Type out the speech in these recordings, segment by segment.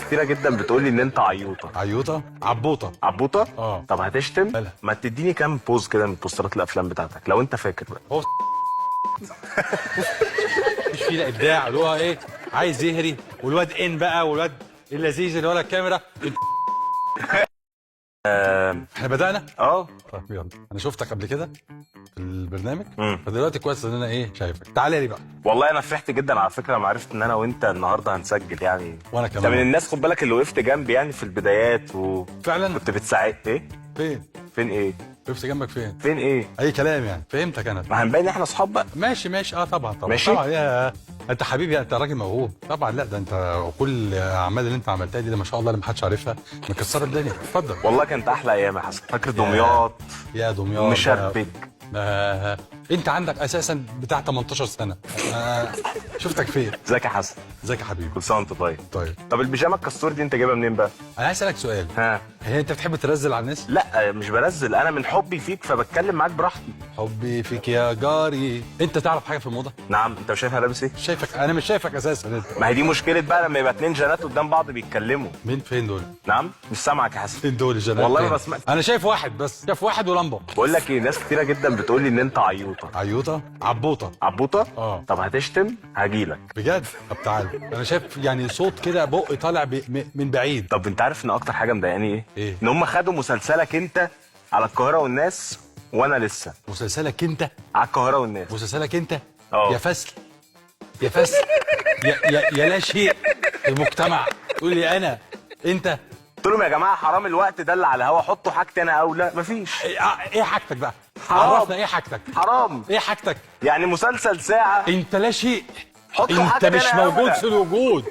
كتيره جدا بتقول لي ان انت عيوطه. عيوطه؟ عبوطه. عبوطه؟ اه. طب هتشتم؟ بلا. ما تديني كام بوز كده من بوسترات الافلام بتاعتك لو انت فاكر بقى. هو مش فيه لا ابداع اللي هو ايه، عايز يهري، والواد ان بقى، والواد اللذيذ اللي ورا الكاميرا. احنا بدأنا؟ طيب يلا، انا شفتك قبل كده في البرنامج، فدلوقتي كويس ان انا ايه شايفك. تعالى لي بقى. والله انا فرحت جدا على فكره لما عرفت ان انا وانت النهارده هنسجل يعني. وانا انت كمان. من الناس خد بالك اللي وقفت جنبي يعني في البدايات فعلا؟ كنت بتساعد ايه؟ فين ايه؟ وقفت جنبك فين؟ فين ايه؟ اي كلام يعني، فهمتك انا. ما هنبين احنا اصحاب بقى. ماشي طبعا ماشي؟ طبعا يا انت حبيبي، انت راجل موهوب طبعا. لا ده انت كل الاعمال اللي انت عملتها دي، ده ما شاء الله اللي ما حدش عارفها، مكسره الدنيا. اتفضل. والله كانت احلى ايام يا حسن. فاكر دمياط؟ يا دمياط مشبك. انت عندك اساسا بتاع 18 سنه. شفتك فين؟ ازيك يا حسن؟ ازيك يا حبيبي؟ كل سنه وانت طيب. طيب طب البيجامه الكستور دي انت جايبها منين بقى؟ انا عايز اسالك سؤال. هي انت بتحب ترزل على الناس؟ لا مش برزل، انا من حبي فيك فبتكلم معاك براحتي. حبي فيك يا جاري. انت تعرف حاجه في الموضه؟ نعم. انت مش شايفها لابس ايه؟ شايفك، انا مش شايفك اساسا. ما هي دي مشكله بقى لما يبقى اتنين جنات قدام بعض بيتكلموا. مين فين دول؟ نعم مش سامعك يا حسن. فين دول الجنات؟ والله ما بسمع. انا شايف واحد بس، شايف واحد ولمبه. بقول لك ايه، ناس كتيره جدا بتقول لي ان انت عيوطه. عيوطه؟ عبوطه. عبوطه؟ اه. طب هتشتم هجيلك. بجد؟ طب تعالى. انا شايف يعني صوت كده بق طالع من بعيد. طب انت عارف ان اكتر حاجه مضايقاني ايه؟ ان هم خدوا مسلسلك انت على القاهره والناس وانا لسه. مسلسلك انت على القاهره والناس. مسلسلك انت؟ اه. يا فسل يا فسل يا لا شيء في المجتمع تقول لي انا انت. قلت لهم يا جماعه حرام الوقت ده اللي على الهوا، حطوا حاجتي انا اولى. مفيش. ايه حاجتك بقى؟ حرام. عرفنا ايه حاجتك. حرام. ايه حاجتك؟ يعني مسلسل ساعه. انت لا شيء. حطوا انت حاجتي مش أنا موجود أولى. في الوجود،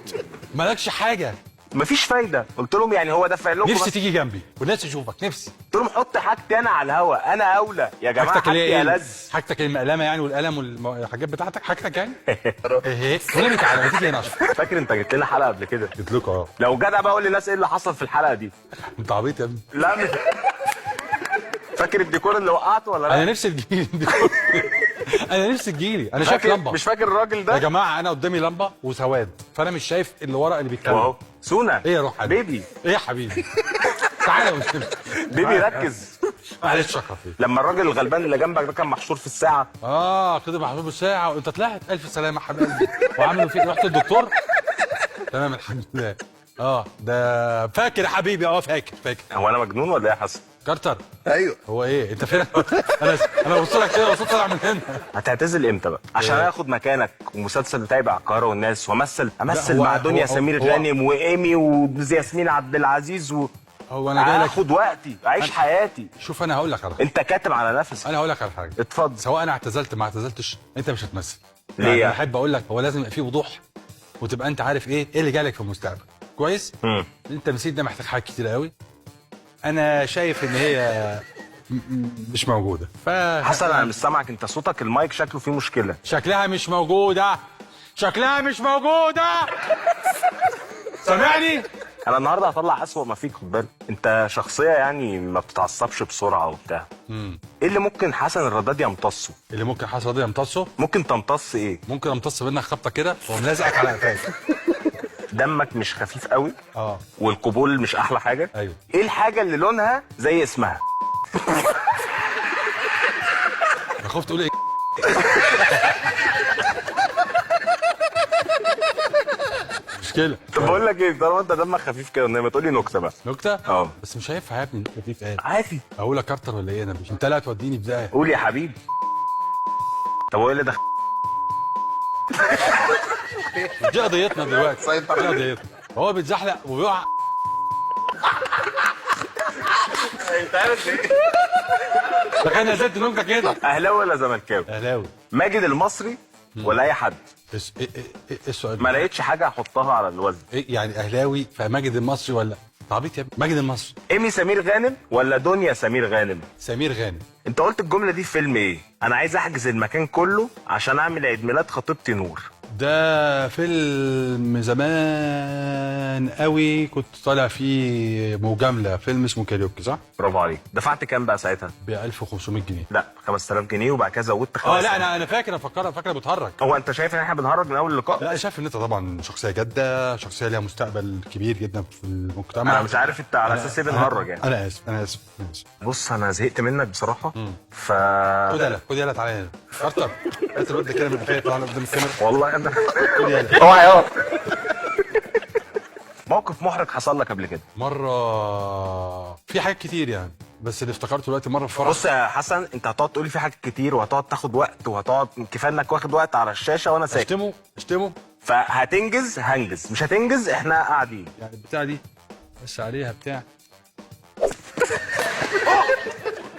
مالكش حاجه. مفيش فايده. قلت لهم يعني هو ده فعل لكم. نفسي تيجي جنبي والناس تشوفك، نفسي. قلت لهم حط حاجتي انا على الهوا، انا اولى يا جماعه. حاجتك اللي حاجتي هي ألذ. حاجتك المقلمه يعني، والقلم والحاجات بتاعتك، حاجتك يعني. ايه ولا تعالى ما تيجي هنا عشان فاكر انت جبت لنا حلقه قبل كده؟ جيت لكم لو جدع بقى قول للناس ايه اللي حصل في الحلقه دي. انت عبيط يا ابني. لا مش فاكر الديكور اللي وقعته ولا لا؟ انا نفسي تجيلي. انا نفسي تجيلي. انا شايف لمبه. مش فاكر الراجل ده يا جماعه انا قدامي لمبه وسواد، فانا مش شايف اللي ورا اللي بيتكلم. اهو. سونا. ايه يا روح حبيبي؟ بيبي. ايه يا حبيبي؟ تعالى يا استاذ. بيبي ركز. معلش شكرا فيك. لما الراجل الغلبان اللي جنبك ده كان محشور في الساعه. كده محسوب بالساعه وانت طلعت. الف سلامه يا حبيبي. وعملوا فيك رحت الدكتور؟ تمام الحمد لله. ده فاكر يا حبيبي. فاكر. هو انا مجنون ولا ايه يا حسن؟ كارتر. ايوه. هو ايه انت فين؟ انا ببص لك كده وصوت طالع من هنا. هتعتزل امتى بقى؟ عشان إيه؟ اخد مكانك والمسلسل بتاعي بقى على القاهره والناس وامثل هو مع دنيا سمير هو غانم وايمي وياسمين عبد العزيز هو انا جاي لك. اخد وقتي اعيش حياتي. شوف انا هقول لك على حاجه. انت كاتب على نفسك. انا هقول لك على حاجه. اتفضل. سواء انا اعتزلت ما اعتزلتش، انت مش هتمثل. ليه يعني يعني؟ احب اقول لك هو لازم يبقى فيه وضوح، وتبقى انت عارف ايه اللي جاي لك في المستقبل. كويس؟ التمثيل ده محتاج حاجات كتير قوي. انا شايف ان هي مش موجوده. حسن انا مش سامعك. انت صوتك المايك شكله فيه مشكله. شكلها مش موجوده. سامعني؟ انا النهارده هطلع اسوأ ما فيك. خد بالك انت شخصيه يعني ما بتتعصبش بسرعه وبتاع. ايه اللي ممكن حسن الرداد يمتصه؟ اللي ممكن حصل ده يمتصه؟ ممكن تمتص ايه؟ ممكن امتص منك خبطه كده وملازقك على قفاك. دمك مش خفيف قوي. اه. والقبول مش احلى حاجه. ايوه. ايه الحاجه اللي لونها زي اسمها؟ انا خفت تقول ايه. مشكله. طب بقول لك ايه، طالما انت دمك خفيف كده ما تقول لي نكته بقى. نكته؟ بس مش هينفع يا ابني النكته دي تتقال. عادي. اقول لك كارتر ولا ايه؟ انا مش انت لا توديني في داهيه. قول يا حبيبي. طب هو ايه اللي دخل؟ دي قضيتنا دلوقتي. دي قضيتنا. هو بيتزحلق وبيقع. انت عارف ايه؟ تخيل نزلت نكته كده. اهلاوي ولا زملكاوي؟ اهلاوي. ماجد المصري ولا اي حد؟ ايه السؤال؟ ما لقيتش حاجه احطها على الوزن. ايه يعني اهلاوي فماجد المصري ولا عبيط يا ابني؟ ماجد المصري. ايمي سمير غانم ولا دنيا سمير غانم؟ سمير غانم. انت قلت الجمله دي في فيلم ايه؟ انا عايز احجز المكان كله عشان اعمل عيد ميلاد خطيبتي نور. ده فيلم زمان قوي كنت طالع فيه مجامله، فيلم اسمه كاريوكي صح؟ برافو عليك. دفعت كام بقى ساعتها؟ ب 1500 جنيه. لا 5000 جنيه وبعد كده زودت 5000. لا انا فاكر بتهرج. هو انت شايف ان احنا بنهرج من اول اللقاء؟ لا شايف ان انت طبعا شخصيه جاده، شخصيه ليها مستقبل كبير جدا في المجتمع. انا مش عارف انت على اساس ايه بنهرج يعني. انا اسف. بص انا زهقت منك بصراحه. خد يلا تعالى هنا ارتب. انت الواد ده كده من قفايا طالع قدام الكاميرا. والله انا خد يلا. اوعى يا موقف محرج حصل لك قبل كده؟ مره في حاجات كتير يعني، بس اللي افتكرته دلوقتي مره في فرح. بص يا حسن، انت هتقعد تقولي في حاجات كتير وهتقعد تاخد وقت وهتقعد كفايه انك واخد وقت على الشاشه وانا ساكت. اشتمه فهتنجز هنجز، مش هتنجز احنا قاعدين. يعني البتاع دي بس عليها بتاع.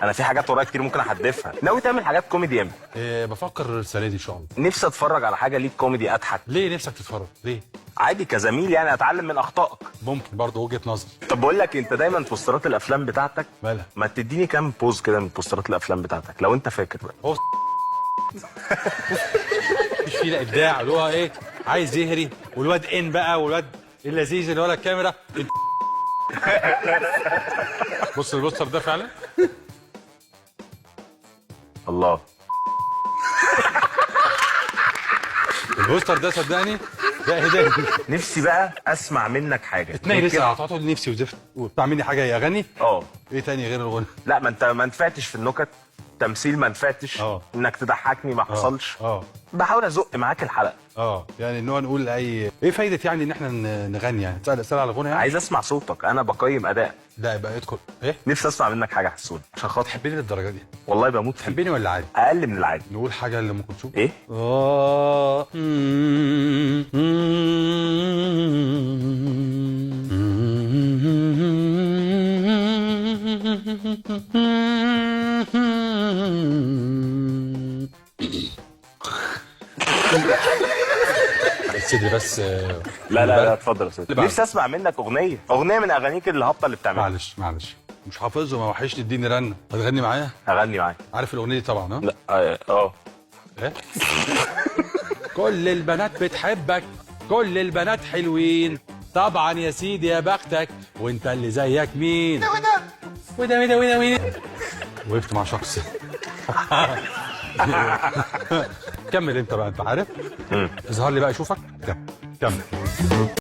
انا في حاجات ورايا كتير ممكن احدفها. ناوي تعمل حاجات كوميدي امتى؟ بفكر السنه دي ان شاء الله. نفسي اتفرج على حاجه ليك كوميدي اضحك. ليه نفسك تتفرج؟ ليه؟ عادي كزميل يعني اتعلم من اخطائك. ممكن برضه وجهه نظر. طب بقول لك، انت دايما بوسترات الافلام بتاعتك مالها؟ ما تديني كام بوز كده من بوسترات الافلام بتاعتك لو انت فاكر بقى. هو مش فيه لا ابداع، اللي هو ايه عايز يهري، والواد ان بقى، والواد اللذيذ اللي ورا الكاميرا. بص البوستر ده فعلا الله. البوستر ده صدقني ده هدايه. نفسي بقى اسمع منك حاجه. اتنين لسه هتقعد نفسي وزفت وبتاع مني حاجه يا اغاني. ايه تاني غير الغنى؟ لا ما انت ما نفعتش في النكت، تمثيل ما نفعتش، انك تضحكني ما حصلش. بحاول ازق معاك الحلقه. يعني ان هو نقول ايه فايده يعني ان احنا نغني يعني؟ تسال اسئله على الغنى يعني؟ عايز اسمع صوتك، انا بقيم اداء. لا يبقى ادخل. ايه نفسي اسمع منك حاجه حسون عشان خاطر. تحبني للدرجه دي؟ والله بموت فيك. تحبني ولا عادي؟ اقل من العادي. نقول حاجه لام كلثوم. ايه؟ صدري بس. لا اتفضل يا استاذ. نفسي اسمع منك اغنيه من اغانيك الهابطه اللي بتعملها. معلش مش حافظهم، ما وحشني اديني رنه. هتغني معايا؟ هغني معاك. عارف الاغنيه دي طبعا؟ ها؟ لا ايه؟ كل البنات بتحبك، كل البنات حلوين، طبعا يا سيدي يا بختك، وانت اللي زيك مين؟ وده وقفت مع شخص. كمل انت بقى، انت عارف. اظهر لي بقى اشوفك. كمل.